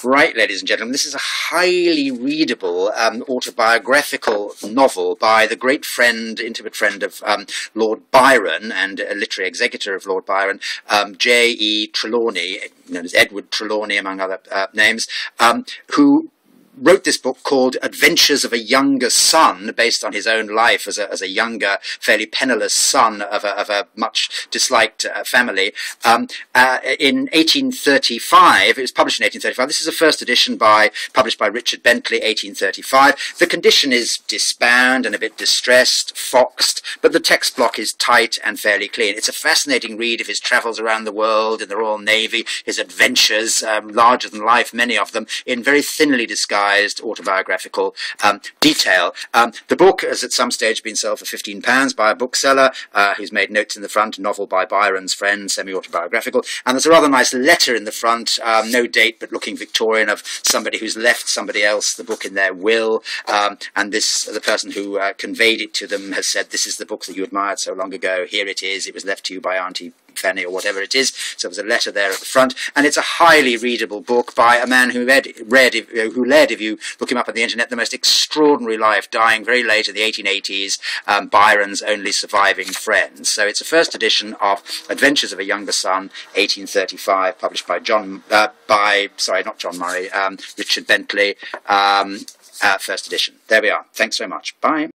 Right, ladies and gentlemen, this is a highly readable autobiographical novel by the great friend, intimate friend of Lord Byron and a literary executor of Lord Byron, J.E. Trelawney, known as Edward Trelawney among other names, who wrote this book called Adventures of a Younger Son, based on his own life as a younger, fairly penniless son of a much disliked family. In 1835, it was published in 1835. This is a first edition published by Richard Bentley, 1835. The condition is disbound and a bit distressed, foxed, but the text block is tight and fairly clean. It's a fascinating read of his travels around the world in the Royal Navy, his adventures, larger than life, many of them, in very thinly disguised autobiographical detail. The book has at some stage been sold for £15 by a bookseller who's made notes in the front, a novel by Byron's friend, semi-autobiographical, and there's a rather nice letter in the front, no date but looking Victorian, of somebody who's left somebody else the book in their will, and the person who conveyed it to them has said, this is the book that you admired so long ago, here it is, it was left to you by Auntie Fanny or whatever it is. So there's a letter there at the front, and it's a highly readable book by a man who led, if you look him up on the internet, the most extraordinary life, dying very late in the 1880s, Byron's only surviving friend. So it's a first edition of Adventures of a Younger Son, 1835, published by not John Murray, Richard Bentley, first edition. There we are. Thanks so much. Bye.